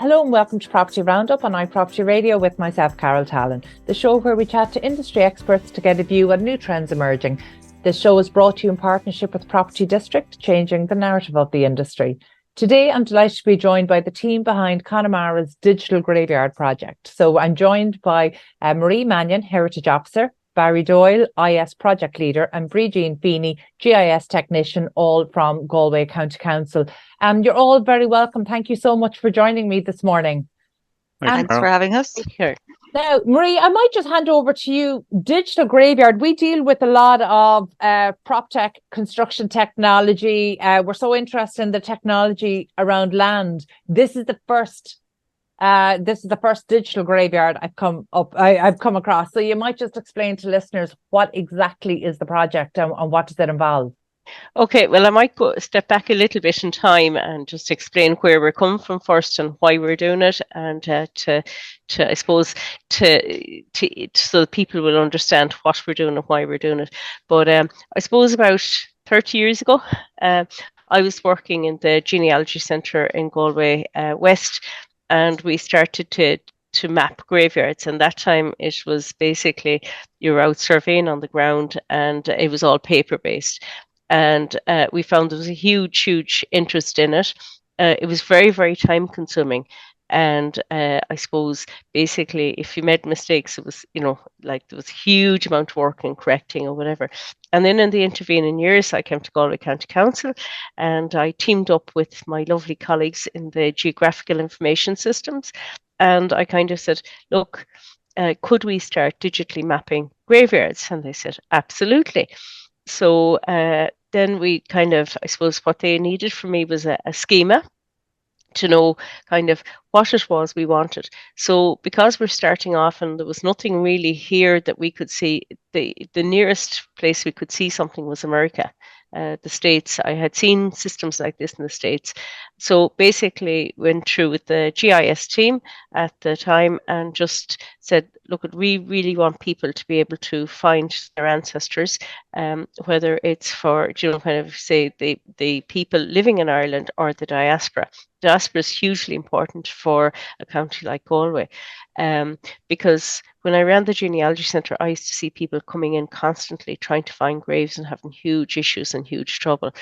Hello and welcome to Property Roundup on iPropertyRadio with myself, Carol Tallon, the show where we chat to industry experts to get a view on new trends emerging. This show is brought to you in partnership with Property District, changing the narrative of the industry. Today, I'm delighted to be joined by the team behind Connemaras Digital Graveyard project. So I'm joined by Marie Mannion, Heritage Officer, Barry Doyle, IS Project Leader, and Bridin Feeney, GIS Technician, all from Galway County Council. You're all very welcome. Thank you so much for joining me this morning. Thanks for having us here. Now, Marie, I might just hand over to you. Digital Graveyard, we deal with a lot of prop tech, construction technology. We're so interested in the technology around land. This is the first digital graveyard I've come across. So you might just explain to listeners what exactly is the project and what does it involve? Okay, well, I might step back a little bit in time and just explain where we're coming from first and why we're doing it, and I suppose so people will understand what we're doing and why we're doing it. But I suppose about 30 years ago, I was working in the genealogy centre in Galway West, and we started to map graveyards, and that time it was basically you're out surveying on the ground, and it was all paper based. And we found there was a huge interest in it. It was very, very time consuming. And I suppose basically if you made mistakes, it was, like there was a huge amount of work in correcting or whatever. And then in the intervening years, I came to Galway County Council and I teamed up with my lovely colleagues in the geographical information systems. And I kind of said, look, could we start digitally mapping graveyards? And they said, absolutely. So then we kind of, I suppose what they needed from me was a schema to know kind of what it was we wanted. So because we're starting off and there was nothing really here that we could see, the nearest place we could see something was America. The States. I had seen systems like this in the States. So basically went through with the GIS team at the time and just said, look, we really want people to be able to find their ancestors, whether it's for, kind of say the people living in Ireland or the diaspora. Diaspora is hugely important for a county like Galway, because when I ran the genealogy centre, I used to see people coming in constantly trying to find graves and having huge issues and huge trouble.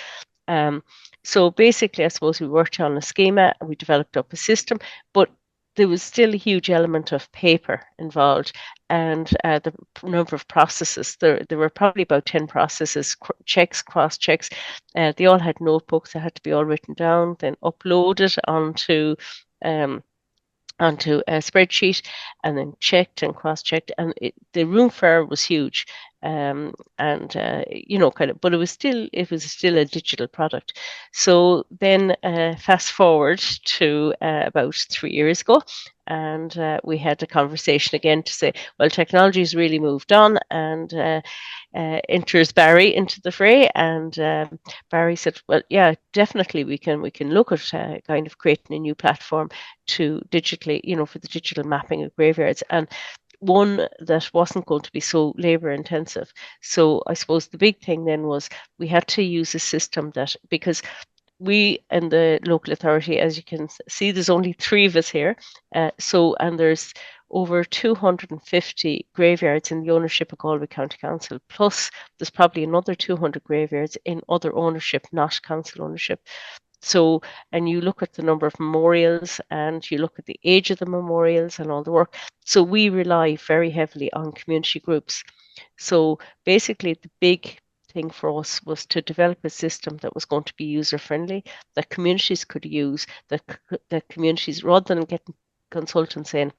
So basically, I suppose we worked on a schema and we developed up a system, but there was still a huge element of paper involved and the number of processes. There were probably about 10 processes, checks, cross-checks. They all had notebooks that had to be all written down, then uploaded onto a spreadsheet and then checked and cross-checked, and the room for was huge, but it was still a digital product. So then fast forward to about 3 years ago, and we had a conversation again to say, well, technology has really moved on, and enters Barry into the fray, and Barry said, well, yeah, definitely we can look at kind of creating a new platform to digitally, for the digital mapping of graveyards, and one that wasn't going to be so labor intensive. So I suppose the big thing then was we had to use a system that, because we and the local authority, as you can see, there's only 3 of us here. And there's over 250 graveyards in the ownership of Galway County Council. Plus, there's probably another 200 graveyards in other ownership, not council ownership. So, and you look at the number of memorials and you look at the age of the memorials and all the work. So we rely very heavily on community groups. So basically the big thing for us was to develop a system that was going to be user friendly, that communities could use, that communities, rather than getting consultants in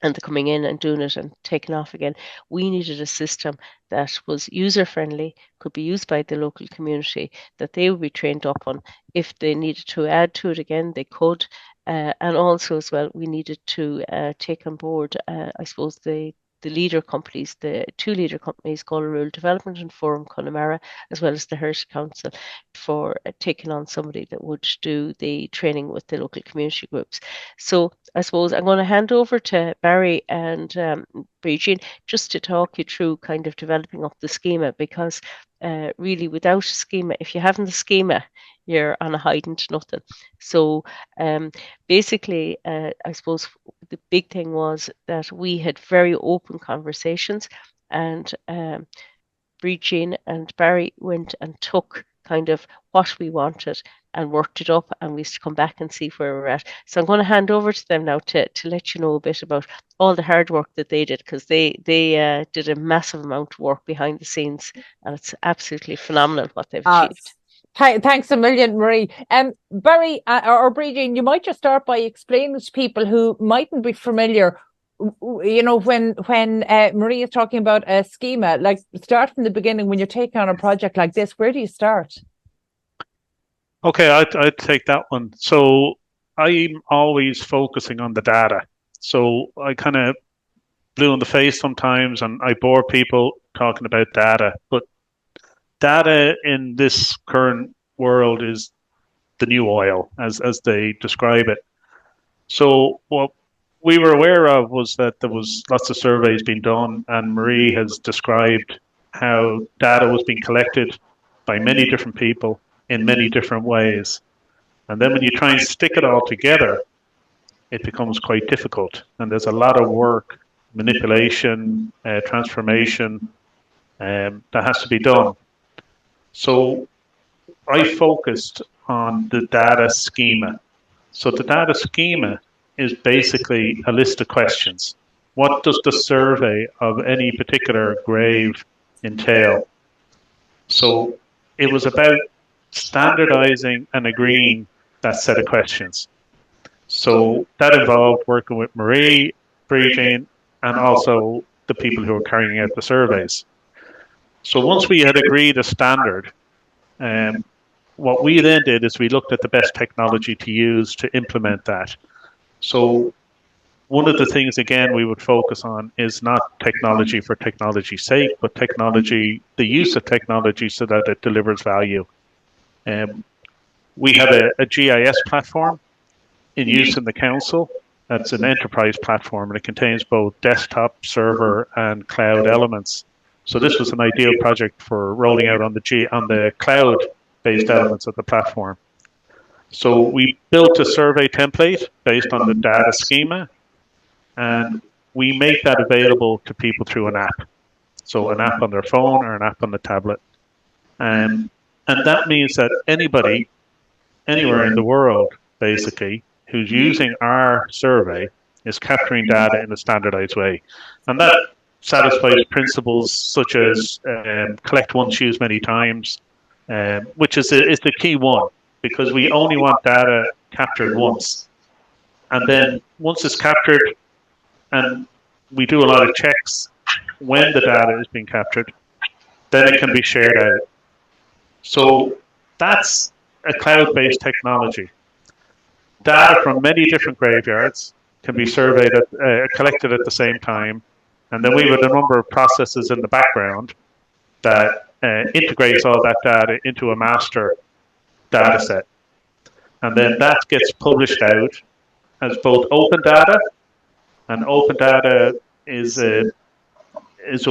and they're coming in and doing it and taking off again, we needed a system that was user friendly, could be used by the local community, that they would be trained up on. If they needed to add to it again, they could. And also as well, we needed to take on board, I suppose, the leader companies, the two leader companies, Galway Rural Development and Forum Connemara, as well as the Heritage Council, for taking on somebody that would do the training with the local community groups. So I suppose I'm going to hand over to Barry and Bridin just to talk you through kind of developing up the schema, because really without a schema, if you haven't the schema, you're on a hiding to nothing. So basically, I suppose the big thing was that we had very open conversations, and Bridin and Barry went and took kind of what we wanted and worked it up, and we used to come back and see where we're at. So I'm going to hand over to them now to let you know a bit about all the hard work that they did, because they did a massive amount of work behind the scenes, and it's absolutely phenomenal what they've achieved. Thanks a million, Marie. Barry or Bridin, you might just start by explaining to people who mightn't be familiar, you know, when Marie is talking about a schema, like start from the beginning. When you're taking on a project like this, where do you start? Okay, I'd take that one. So I'm always focusing on the data. So I kind of blue in the face sometimes, and I bore people talking about data, but data in this current world is the new oil, as they describe it. So what we were aware of was that there was lots of surveys being done, and Marie has described how data was being collected by many different people in many different ways. And then when you try and stick it all together, it becomes quite difficult. And there's a lot of work, manipulation, transformation that has to be done. So I focused on the data schema. So the data schema is basically a list of questions. What does the survey of any particular grave entail? So it was about standardizing and agreeing that set of questions. So that involved working with Marie, Bridin, and also the people who were carrying out the surveys. So once we had agreed a standard, what we then did is we looked at the best technology to use to implement that. So one of the things, again, we would focus on is not technology for technology's sake, but technology, the use of technology so that it delivers value. We have a GIS platform in use in the council. That's an enterprise platform, and it contains both desktop, server, and cloud elements. So this was an ideal project for rolling out on the cloud-based elements of the platform. So we built a survey template based on the data schema, and we make that available to people through an app. So an app on their phone or an app on the tablet. And that means that anybody, anywhere in the world, basically, who's using our survey is capturing data in a standardized way. And that satisfies principles such as collect once, use many times, which is the key one, because we only want data captured once. And then once it's captured, and we do a lot of checks when the data is being captured, then it can be shared out. So that's a cloud-based technology. Data from many different graveyards can be surveyed, collected at the same time, and then we have a number of processes in the background that integrates all that data into a master data set. And then that gets published out as both open data, and open data is a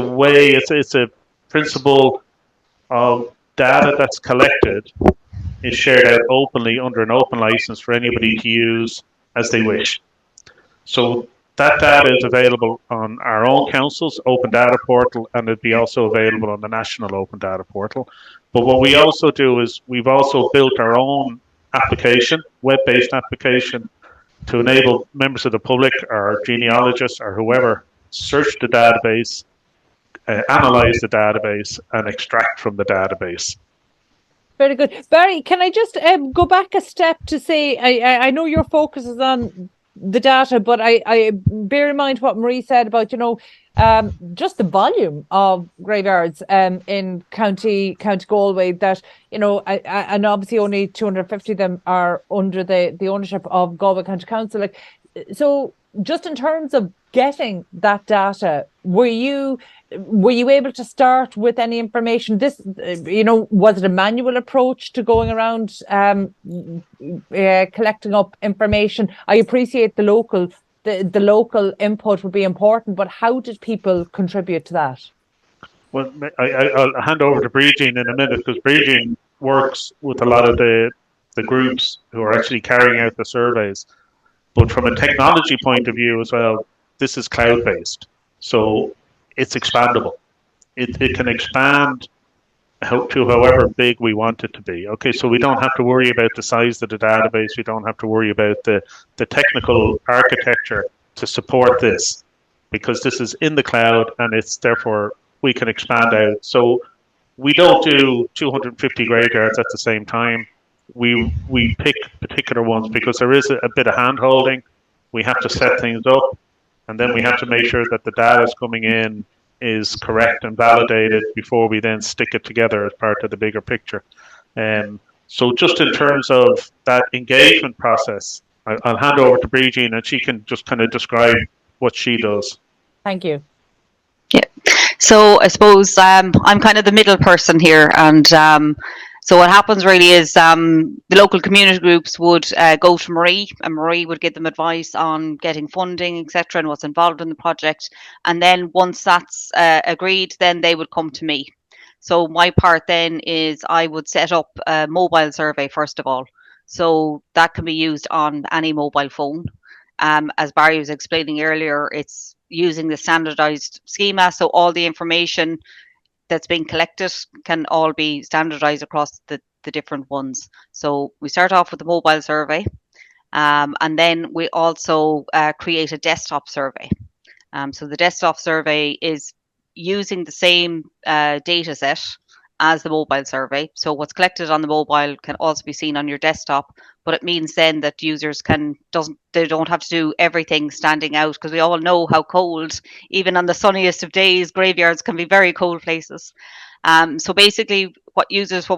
way, it's a principle of data that's collected is shared out openly under an open license for anybody to use as they wish. So that data is available on our own council's open data portal, and it'd be also available on the national open data portal. But what we also do is we've also built our own application, web-based application, to enable members of the public or genealogists or whoever search the database, analyze the database, and extract from the database. Very good. Barry, can I just go back a step to say, I know your focus is on the data, but I bear in mind what Marie said about, just the volume of graveyards in County Galway, that, and obviously only 250 of them are under the ownership of Galway County Council. So just in terms of getting that data, were you able to start with any information? This, was it a manual approach to going around collecting up information? I appreciate the local input would be important, but how did people contribute to that? Well, I'll hand over to Bridin in a minute, because Bridin works with a lot of the groups who are actually carrying out the surveys. But from a technology point of view as well, this is cloud-based, so it's expandable. It can expand to however big we want it to be. Okay, so we don't have to worry about the size of the database. We don't have to worry about the technical architecture to support this, because this is in the cloud, and it's therefore we can expand out. So we don't do 250 graveyards at the same time. We pick particular ones because there is a bit of hand holding. We have to set things up, and then we have to make sure that the data is coming in is correct and validated before we then stick it together as part of the bigger picture. So just in terms of that engagement process, I'll hand over to Bridin, and she can just kind of describe what she does. Thank you. Yeah. So I suppose I'm kind of the middle person here, and so what happens really is the local community groups would go to Marie, and Marie would give them advice on getting funding, etc., and what's involved in the project. And then once that's agreed, then they would come to me. So my part then is I would set up a mobile survey first of all. So that can be used on any mobile phone. As Barry was explaining earlier, it's using the standardized schema, so all the information that's being collected can all be standardized across the different ones. So we start off with the mobile survey, and then we also create a desktop survey. So the desktop survey is using the same data set as the mobile survey. So what's collected on the mobile can also be seen on your desktop, but it means then that users they don't have to do everything standing out, because we all know how cold, even on the sunniest of days, graveyards can be very cold places. So basically what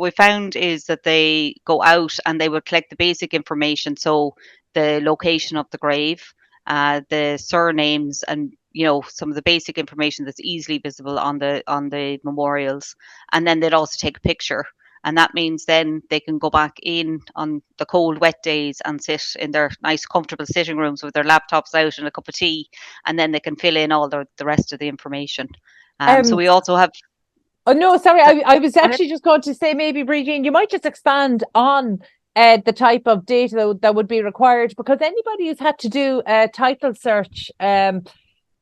we found is that they go out and they would collect the basic information. So the location of the grave, the surnames, and some of the basic information that's easily visible on the memorials. And then they'd also take a picture, and that means then they can go back in on the cold, wet days and sit in their nice, comfortable sitting rooms with their laptops out and a cup of tea, and then they can fill in all the rest of the information. So we also have... Oh no, sorry, I was actually just going to say, maybe Bridin, you might just expand on the type of data that would be required, because anybody who's had to do a title search,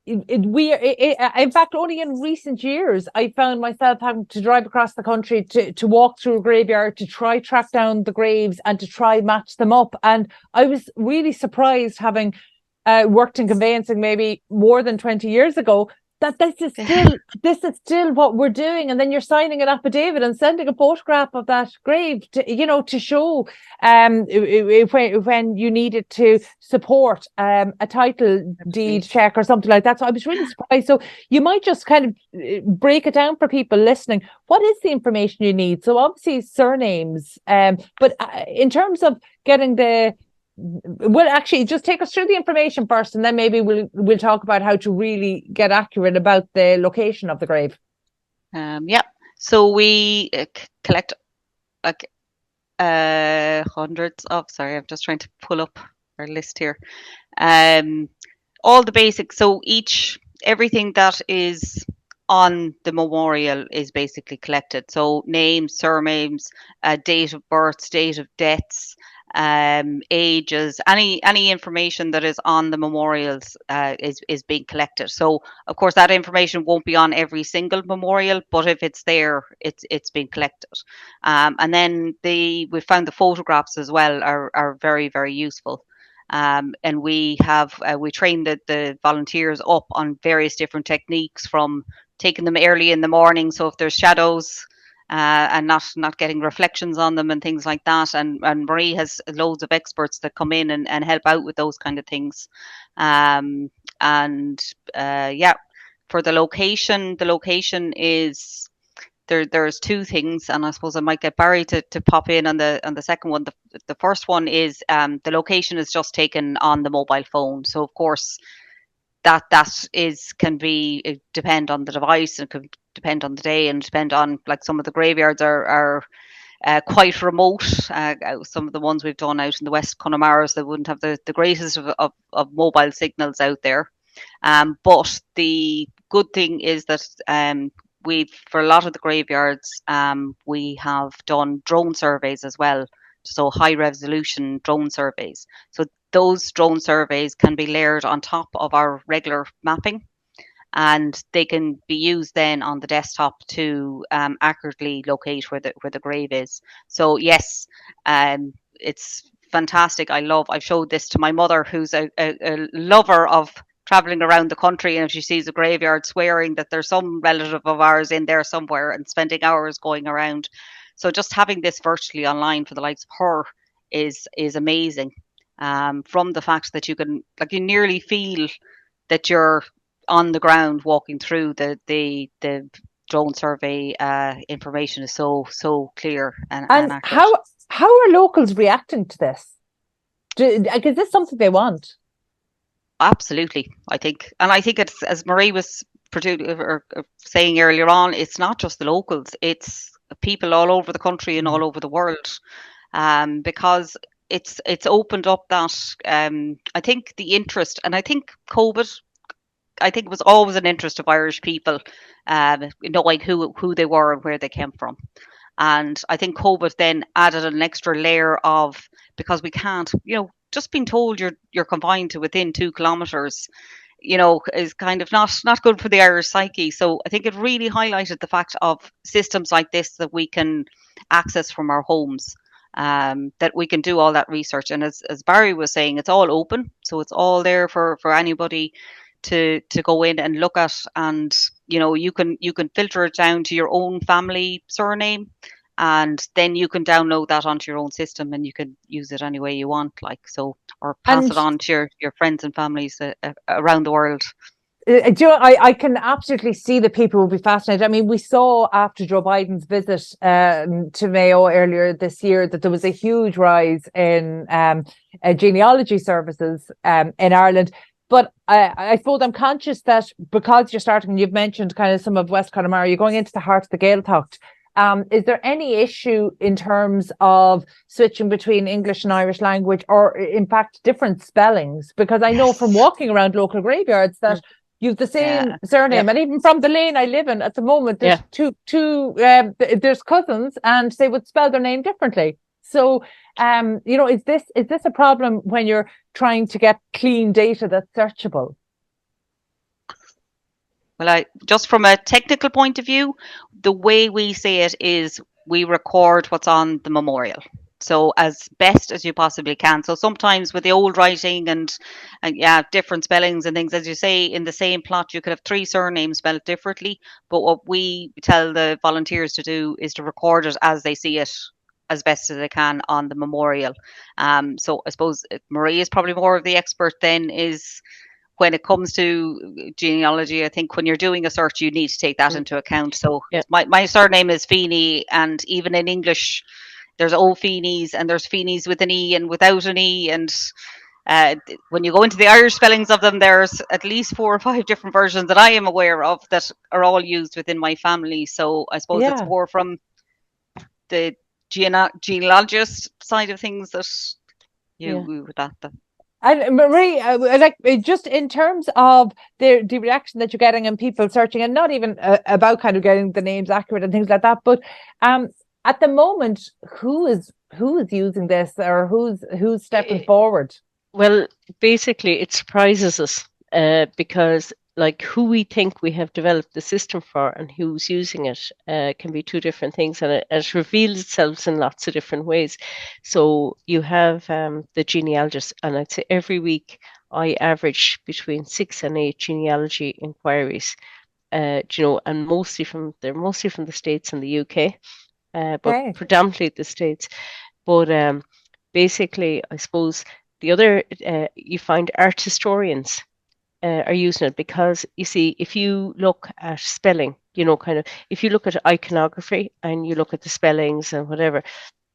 in fact, only in recent years, I found myself having to drive across the country to walk through a graveyard to try track down the graves and to try match them up. And I was really surprised, having worked in conveyancing maybe more than 20 years ago, that this is still what we're doing. And then you're signing an affidavit and sending a photograph of that grave to show when you needed to support a title deed check or something like that. So I was really surprised. So you might just kind of break it down for people listening. What is the information you need? So obviously surnames, but in terms of getting well, actually, just take us through the information first, and then maybe we'll talk about how to really get accurate about the location of the grave. Yeah. So we collect hundreds of. Sorry, I'm just trying to pull up our list here. All the basics. So everything that is on the memorial is basically collected. So names, surnames, date of births, date of deaths, ages, any information that is on the memorials is being collected. So of course that information won't be on every single memorial, but if it's there, it's being collected. And then we found the photographs as well are very, very useful. And we train the volunteers up on various different techniques, from taking them early in the morning, so if there's shadows, and not getting reflections on them and things like that. And Marie has loads of experts that come in and help out with those kind of things. Yeah, for the location is there's two things, and I suppose I might get Barry to pop in on the second one. The first one is the location is just taken on the mobile phone. So of course can be, it depend on the device, and it could depend on the day, and depend on, like, some of the graveyards are quite remote. Some of the ones we've done out in the West Connemaras, they wouldn't have the greatest of mobile signals out there. But the good thing is that for a lot of the graveyards, we have done drone surveys as well. So high resolution drone surveys. So those drone surveys can be layered on top of our regular mapping, and they can be used then on the desktop to accurately locate where the grave is. So yes, it's fantastic. I've showed this to my mother, who's a lover of traveling around the country, and if she sees a graveyard, swearing that there's some relative of ours in there somewhere, and spending hours going around. So just having this virtually online for the likes of her is amazing. From the fact that you can, like, you nearly feel that you're on the ground walking through the drone survey. Information is so clear and accurate. How are locals reacting to this? Is this something they want? Absolutely, I think it's, as Marie was saying earlier on, it's not just the locals, it's people all over the country and all over the world, because it's opened up that, I think the interest, and I think COVID, I think it was always an interest of Irish people, knowing who they were and where they came from. And I think COVID then added an extra layer of, because we can't, just being told you're confined to within 2 kilometres, is kind of not good for the Irish psyche. So I think it really highlighted the fact of systems like this that we can access from our homes, that we can do all that research. And as Barry was saying, it's all open, so it's all there for anybody to go in and look at, and you can filter it down to your own family surname, and then you can download that onto your own system, and you can use it any way you want, or pass it on to your friends and families around the world. I can absolutely see that people will be fascinated. I mean, we saw after Joe Biden's visit to Mayo earlier this year that there was a huge rise in genealogy services in Ireland. But I suppose I'm conscious that because you're starting, and you've mentioned kind of some of West Connemara, you're going into the heart of the Gaeltacht. Is there any issue in terms of switching between English and Irish language, or in fact different spellings? Because I know from walking around local graveyards that you've the same surname, and even from the lane I live in at the moment, there's there's cousins, and they would spell their name differently. So, is this a problem when you're trying to get clean data that's searchable? Well, just from a technical point of view, the way we say it is we record what's on the memorial. So as best as you possibly can. So sometimes with the old writing and different spellings and things, as you say, in the same plot, you could have 3 surnames spelled differently. But what we tell the volunteers to do is to record it as they see it, as best as they can on the memorial. So I suppose Marie is probably more of the expert then, is when it comes to genealogy. I think when you're doing a search, you need to take that into account. So my surname is Feeney, and even in English, there's Feeneys, and there's Feeneys with an E and without an E. And when you go into the Irish spellings of them, there's at least 4 or 5 different versions that I am aware of that are all used within my family. So I suppose it's more from the genealogist side of things that that. And Marie, just in terms of the reaction that you're getting and people searching, and not even about kind of getting the names accurate and things like that, but at the moment, who is using this, or who's stepping forward? Well, basically, it surprises us because, like, who we think we have developed the system for and who's using it can be 2 different things, and it reveals itself in lots of different ways. So you have the genealogists, and I'd say every week I average between 6 and 8 genealogy inquiries, and mostly from the States and the UK, but predominantly the States. But basically, I suppose the other, you find art historians are using it, because you see, if you look at spelling, if you look at iconography and you look at the spellings and whatever,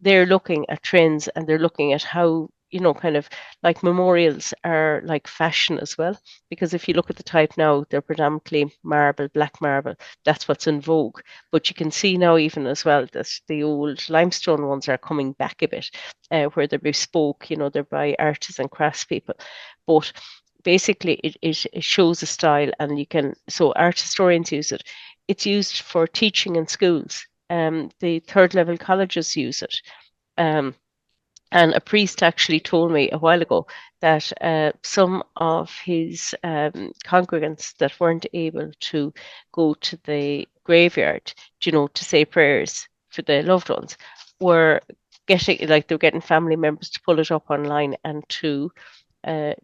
they're looking at trends, and they're looking at how kind of like memorials are like fashion as well, because if you look at the type now, they're predominantly marble, black marble. That's what's in vogue. But you can see now even as well that the old limestone ones are coming back a bit, where they're bespoke, they're by artists and craftspeople. But basically it shows a style, and so art historians use it. It's used for teaching in schools. The third level colleges use it. And a priest actually told me a while ago that some of his congregants that weren't able to go to the graveyard, to say prayers for the loved ones, were getting family members to pull it up online and to pay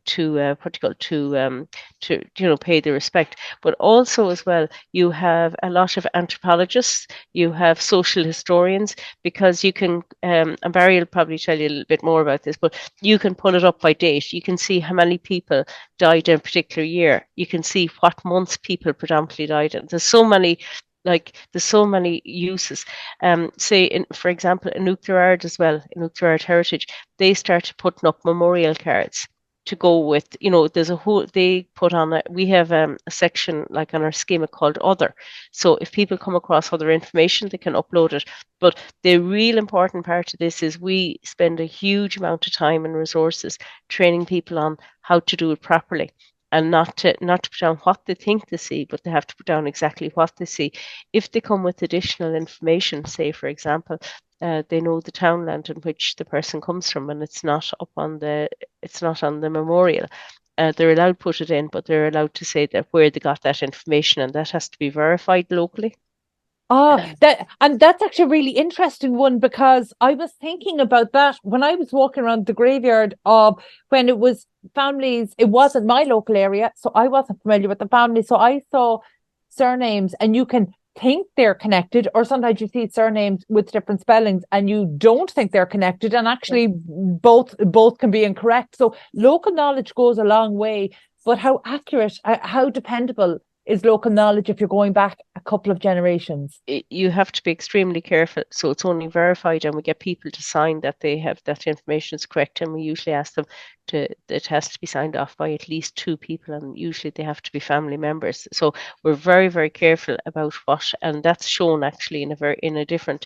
the respect. But also as well, you have a lot of anthropologists, you have social historians, because you can, and Barry will probably tell you a little bit more about this, but you can pull it up by date. You can see how many people died in a particular year. You can see what months people predominantly died in. There's so many uses. For example, in Nuclear Art as well, in Nuclear Art Heritage, they started putting up memorial cards to go with, there's a whole, they put on we have a section like on our schema called Other. So if people come across other information, they can upload it. But the real important part of this is we spend a huge amount of time and resources training people on how to do it properly. And not to put down what they think they see, but they have to put down exactly what they see. If they come with additional information, say, for example, they know the townland in which the person comes from, and it's not on the memorial. They're allowed to put it in, but they're allowed to say that where they got that information, and that has to be verified locally. That's actually a really interesting one, because I was thinking about that when I was walking around the graveyard when it was families. It wasn't my local area, so I wasn't familiar with the family. So I saw surnames, and you can think they're connected, or sometimes you see surnames with different spellings and you don't think they're connected, and actually both can be incorrect. So local knowledge goes a long way, but how accurate, how dependable is local knowledge if you're going back a couple of generations? You have to be extremely careful. So it's only verified, and we get people to sign that they have that information is correct, and we usually ask them it has to be signed off by at least 2 people, and usually they have to be family members. So we're very, very careful about and that's shown actually in a different,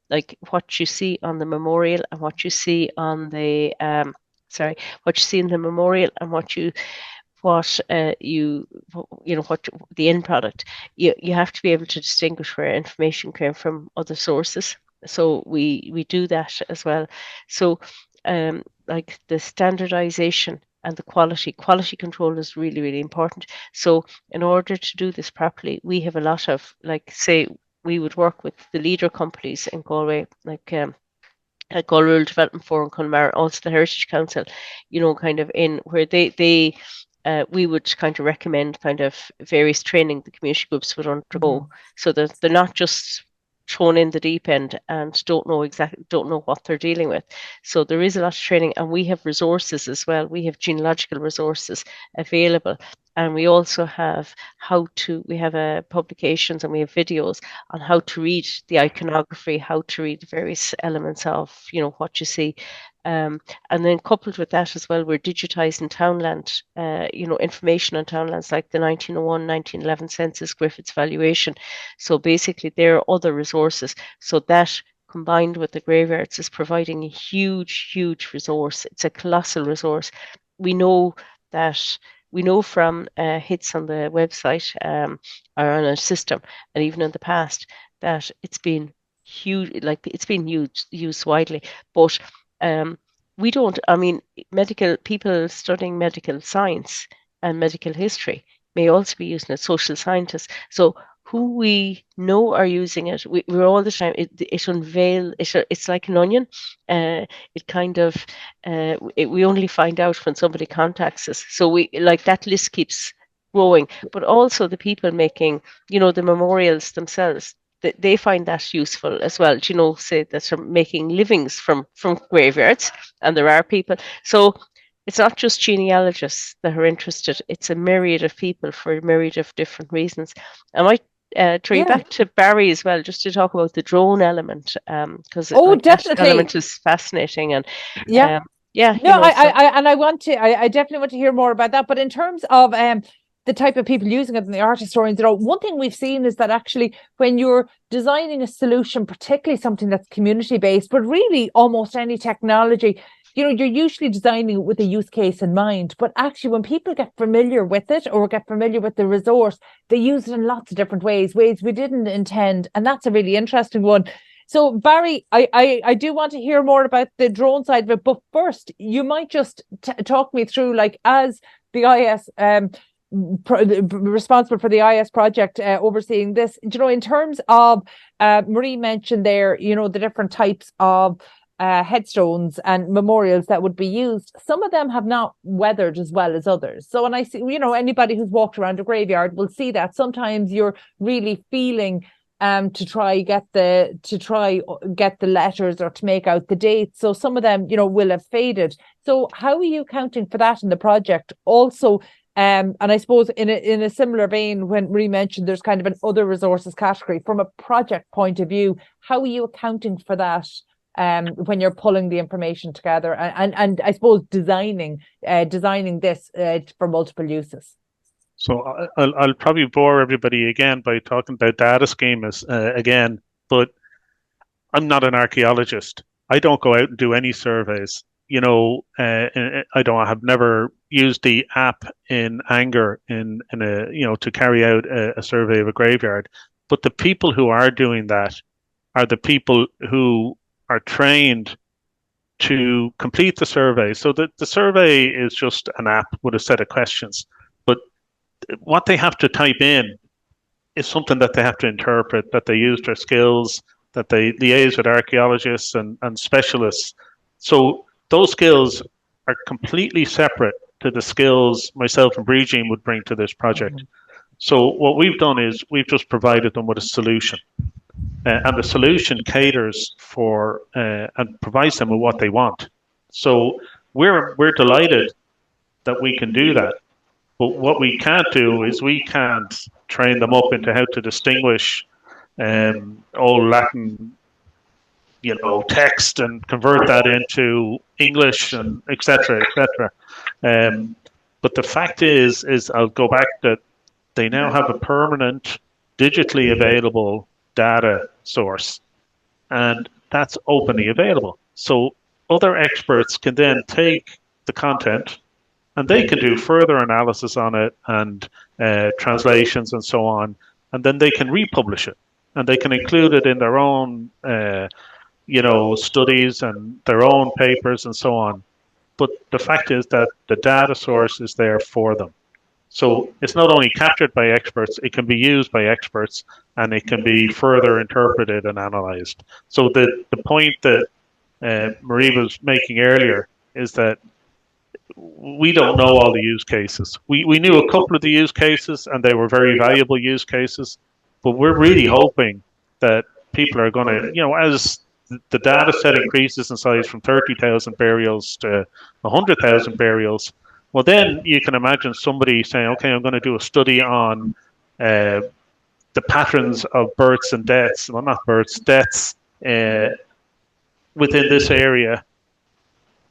like what you see on the memorial and what you see on the what you see in the memorial and what the end product. You have to be able to distinguish where information came from other sources. So we do that as well. So like the standardization and the quality control is really, really important. So in order to do this properly, we have a lot of, like, say, we would work with the leader companies in Galway, like Galway Rural Development Forum, Connemaras, also the Heritage Council, kind of in where they we would kind of recommend kind of various training the community groups would undergo, so that they're not just thrown in the deep end and don't know what they're dealing with. So there is a lot of training, and we have resources as well. We have genealogical resources available, and we also have we have publications, and we have videos on how to read the iconography, how to read the various elements of what you see. And then coupled with that as well, we're digitising townland, information on townlands, like the 1901, 1911 census, Griffith's valuation. So basically there are other resources. So that combined with the graveyards is providing a huge, huge resource. It's a colossal resource. We know from hits on the website or on a system, and even in the past, that it's been huge, like it's been used widely. But we don't, medical people studying medical science and medical history may also be using it, social scientists. So who we know are using it, we're all the time, it's like an onion. It kind of, we only find out when somebody contacts us. So that list keeps growing, but also the people making, the memorials themselves, they find that useful as well. Say that they're making livings from graveyards, and there are people. So it's not just genealogists that are interested. It's a myriad of people for a myriad of different reasons. I might throw you back to Barry as well, just to talk about the drone element, because definitely, that element is fascinating. And Yeah, No, I definitely want to hear more about that. But in terms of the type of people using it and the art historians, one thing we've seen is that actually when you're designing a solution, particularly something that's community based, but really almost any technology, you're usually designing it with a use case in mind. But actually, when people get familiar with it or get familiar with the resource, they use it in lots of different ways we didn't intend. And that's a really interesting one. So, Barry, I do want to hear more about the drone side of it, but first, you might just talk me through, like, as the IS responsible for the IS project, overseeing this, in terms of, Marie mentioned there, the different types of headstones and memorials that would be used. Some of them have not weathered as well as others. So when I see, anybody who's walked around a graveyard will see that sometimes you're really feeling to try get the letters or to make out the dates. So some of them, will have faded. So how are you accounting for that in the project? Also, and I suppose in a similar vein, when Marie mentioned there's kind of an other resources category, from a project point of view, how are you accounting for that when you're pulling the information together and I suppose designing this for multiple uses? So I'll probably bore everybody again by talking about data schemas again, but I'm not an archaeologist. I don't go out and do any surveys. I've never used the app in anger in a to carry out a survey of a graveyard. But the people who are doing that are the people who are trained to complete the survey. So the survey is just an app with a set of questions. But what they have to type in is something that they have to interpret, that they use their skills, that they liaise with archaeologists and specialists. So those skills are completely separate to the skills myself and Bridin would bring to this project. Mm-hmm. So what we've done is we've just provided them with a solution. And the solution caters for and provides them with what they want. So we're delighted that we can do that. But what we can't do is we can't train them up into how to distinguish old Latin, text and convert that into English and et cetera, et cetera. But the fact is I'll go back that they now have a permanent, digitally available data source, and that's openly available. So other experts can then take the content and they can do further analysis on it and translations and so on, and then they can republish it and they can include it in their own studies and their own papers and so on. But the fact is that the data source is there for them. So it's not only captured by experts, it can be used by experts and it can be further interpreted and analyzed. So the point that Marie was making earlier is that we don't know all the use cases. We knew a couple of the use cases and they were very valuable use cases, but we're really hoping that people are going to, as the data set increases in size from 30,000 burials to 100,000 burials, well, then you can imagine somebody saying, okay, I'm going to do a study on the patterns of births and deaths, well, not births, deaths within this area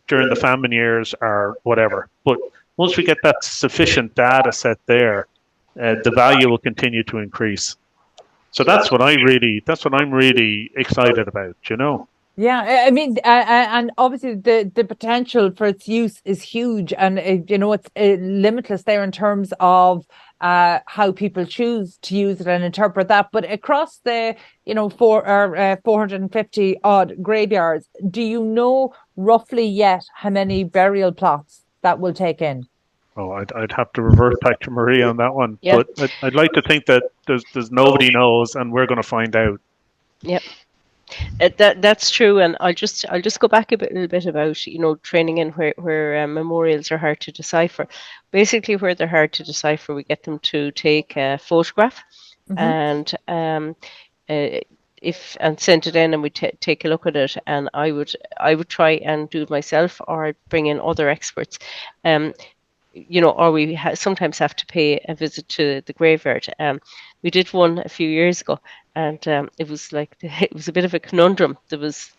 during the famine years or whatever. But once we get that sufficient data set there, the value will continue to increase. So that's what I'm really excited about, Yeah, I mean, and obviously the potential for its use is huge, and it's limitless there in terms of how people choose to use it and interpret that. But across the 450 odd graveyards, do you know roughly yet how many burial plots that will take in? Oh, I'd have to revert back to Marie on that one. Yep. But I'd like to think that there's nobody knows, and we're going to find out. Yep. That's true, and I'll just go back a little bit about training in where memorials are hard to decipher. Basically, where they're hard to decipher, we get them to take a photograph, mm-hmm. and send it in, and we take a look at it. And I would try and do it myself, or I'd bring in other experts. Or we sometimes have to pay a visit to the graveyard. We did one a few years ago, and it was a bit of a conundrum. There was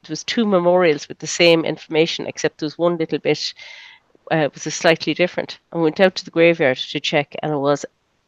was 2 memorials with the same information, except there was one little bit was slightly different. I went out to the graveyard to check, and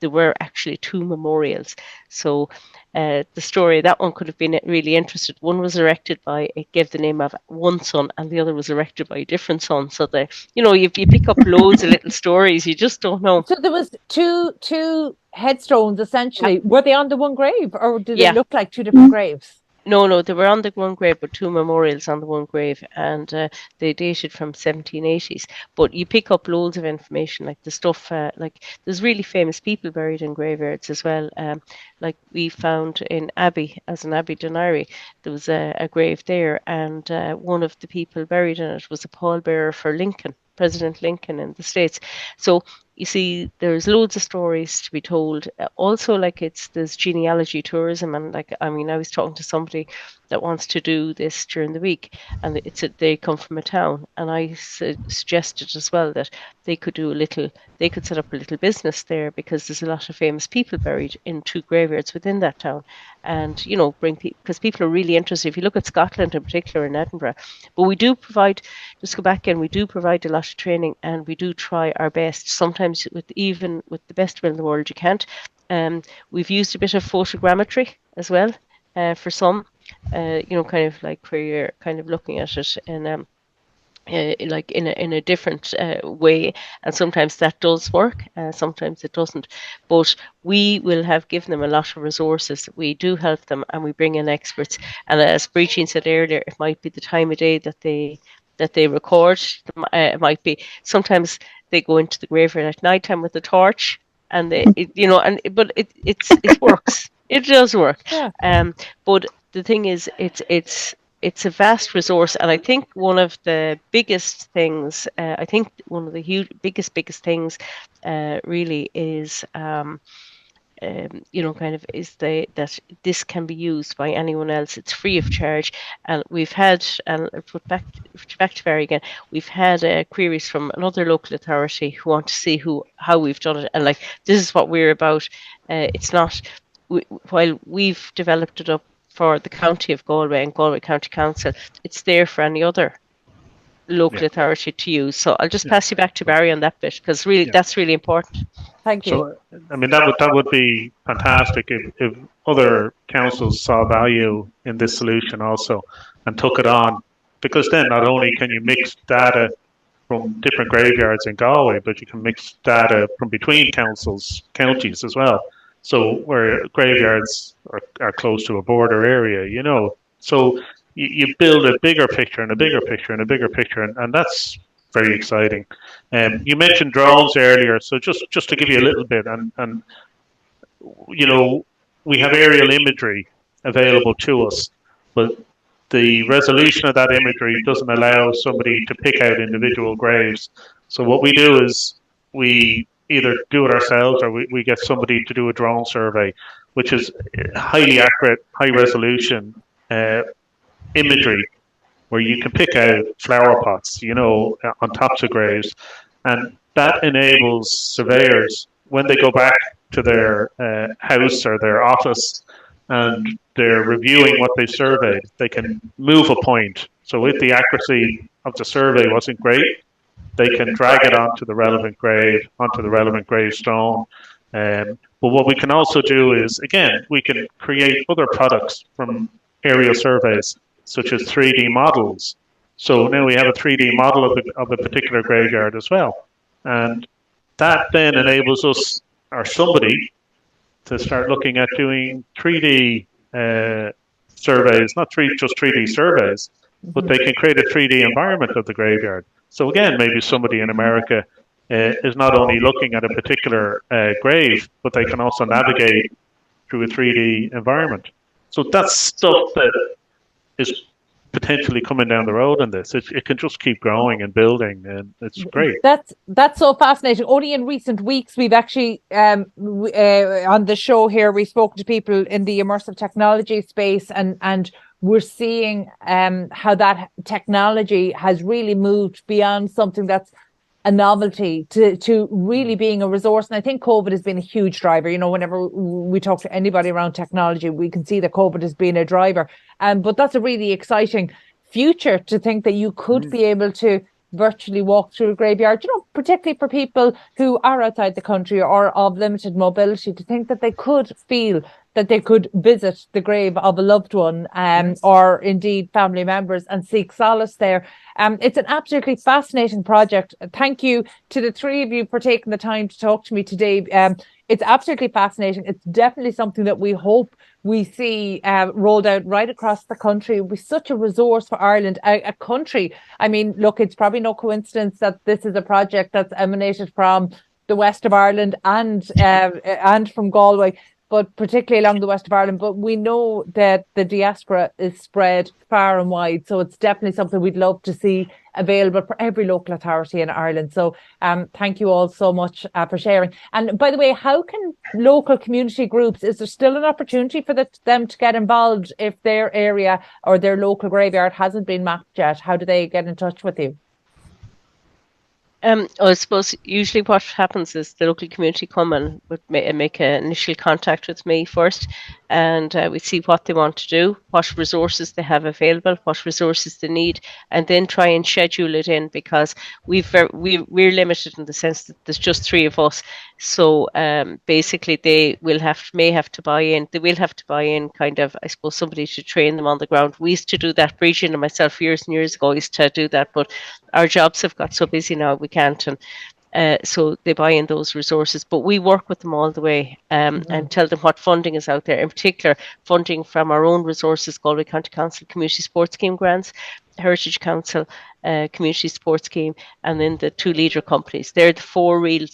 there were actually 2 memorials. So the story, that one could have been really interesting. One was erected it gave the name of one son, and the other was erected by a different son. So you pick up loads of little stories, you just don't know. So there was two headstones essentially. Were they on the one grave, or did they look like 2 different graves? No, they were on the one grave, but 2 memorials on the one grave, and they dated from 1780s. But you pick up loads of information, like the stuff, like there's really famous people buried in graveyards as well. Like we found in Abbey, as in Abbey Dunary, there was a grave there, and one of the people buried in it was a pallbearer for Lincoln, President Lincoln in the States. So you see, there's loads of stories to be told. Also, like there's genealogy tourism, and I was talking to somebody that wants to do this during the week, and they come from a town, and I suggested as well that they could set up a little business there, because there's a lot of famous people buried in 2 graveyards within that town, and bring people, because people are really interested. If you look at Scotland in particular, in Edinburgh, but we do provide. Just go back in. We do provide a lot of training, and we do try our best. Sometimes with the best will in the world, you can't. We've used a bit of photogrammetry as well for some. Kind of like where you're kind of looking at it in like in a different way, and sometimes that does work, sometimes it doesn't. But we will have given them a lot of resources. We do help them, and we bring in experts. And as Bridin said earlier, it might be the time of day that they record. It might be sometimes they go into the graveyard at night time with a torch, and but it works. It does work. Yeah. But the thing is, it's a vast resource, and I think one of the biggest things, biggest things, really is, that this can be used by anyone else. It's free of charge, and we've had, and put back to Barry again, we've had queries from another local authority who want to see how we've done it, and like this is what we're about. It's not. While we've developed it up for the County of Galway and Galway County Council, it's there for any other local authority to use. So I'll just pass you back to Barry on that bit, because really that's really important. Thank you. So, that would be fantastic if other councils saw value in this solution also and took it on, because then not only can you mix data from different graveyards in Galway, but you can mix data from between counties as well. So where graveyards are close to a border area, so you build a bigger picture and a bigger picture and a bigger picture, and that's very exciting. You mentioned drones earlier, so just to give you a little bit, and we have aerial imagery available to us, but the resolution of that imagery doesn't allow somebody to pick out individual graves. So what we do is we either do it ourselves, or we get somebody to do a drone survey, which is highly accurate, high resolution imagery, where you can pick out flower pots, on tops of graves. And that enables surveyors, when they go back to their house or their office and they're reviewing what they surveyed, they can move a point. So if the accuracy of the survey wasn't great, they can drag it onto the relevant gravestone. But what we can also do is, again, we can create other products from aerial surveys, such as 3D models. So now we have a 3D model of a particular graveyard as well. And that then enables us, or somebody, to start looking at doing 3D surveys, not just 3D surveys, but they can create a 3D environment of the graveyard. So again, maybe somebody in America is not only looking at a particular grave, but they can also navigate through a 3D environment. So that's stuff that is potentially coming down the road in this. It can just keep growing and building, and it's great. That's so fascinating. Only in recent weeks, we've actually, on the show here, we spoke to people in the immersive technology space, and we're seeing how that technology has really moved beyond something that's a novelty to really being a resource. And I think COVID has been a huge driver. Whenever we talk to anybody around technology, we can see that COVID has been a driver. But that's a really exciting future to think that you could be able to virtually walk through a graveyard, particularly for people who are outside the country or of limited mobility, to think that they could feel that they could visit the grave of a loved one or indeed family members and seek solace there. It's an absolutely fascinating project. Thank you to the three of you for taking the time to talk to me today. It's absolutely fascinating. It's definitely something that we hope we see rolled out right across the country. It will be such a resource for Ireland, a country. I mean, look, it's probably no coincidence that this is a project that's emanated from the west of Ireland and from Galway, but particularly along the west of Ireland. But we know that the diaspora is spread far and wide. So it's definitely something we'd love to see available for every local authority in Ireland. So thank you all so much for sharing. And by the way, how can local community groups, is there still an opportunity for them to get involved if their area or their local graveyard hasn't been mapped yet? How do they get in touch with you? I suppose usually what happens is the local community come and would make an initial contact with me first, and we see what they want to do, what resources they have available, what resources they need, and then try and schedule it in, because we're limited in the sense that there's just three of us. So basically they may have to buy in. They will have to buy in, kind of, I suppose, somebody to train them on the ground. We used to do that, Bridin and myself, years and years ago, used to do that, but our jobs have got so busy now we can't, and so they buy in those resources. But we work with them all the way and tell them what funding is out there, in particular funding from our own resources, Galway County Council Community Sports Scheme grants, Heritage Council Community Sports Scheme, and then the two leader companies. They're the four real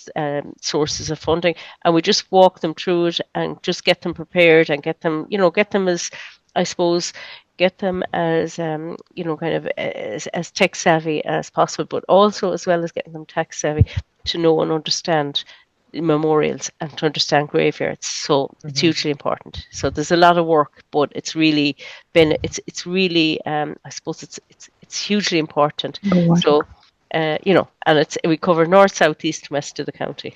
sources of funding, and we just walk them through it and just get them prepared and get them as, I suppose, get them as kind of as tech savvy as possible, but also as well as getting them tech savvy to know and understand memorials and to understand graveyards. So it's hugely important. So there's a lot of work, but it's really been it's really I suppose it's hugely important. So and we cover north, south, east, west of the county.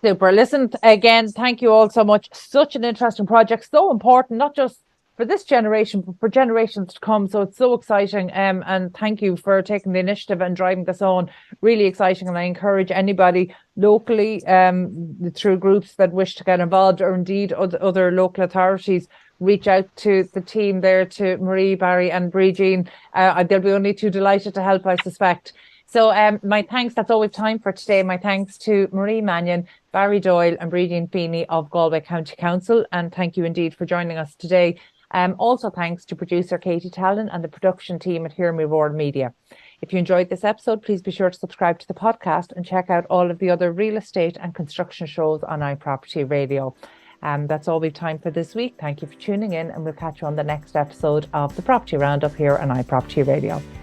Super. Listen, again, thank you all so much. Such an interesting project, so important, not just for this generation, but for generations to come. So it's so exciting. And thank you for taking the initiative and driving this on. Really exciting. And I encourage anybody locally through groups that wish to get involved, or indeed other local authorities, reach out to the team there, to Marie, Barry and Bridin. They'll be only too delighted to help, I suspect. So my thanks, that's all we have time for today. My thanks to Marie Mannion, Barry Doyle and Bridin Feeney of Galway County Council. And thank you indeed for joining us today. Also thanks to producer Carol Tallon and the production team at Hear Me Roar Media. If you enjoyed this episode, please be sure to subscribe to the podcast and check out all of the other real estate and construction shows on iPropertyRadio. That's all we've time for this week. Thank you for tuning in, and we'll catch you on the next episode of the Property Roundup here on iPropertyRadio.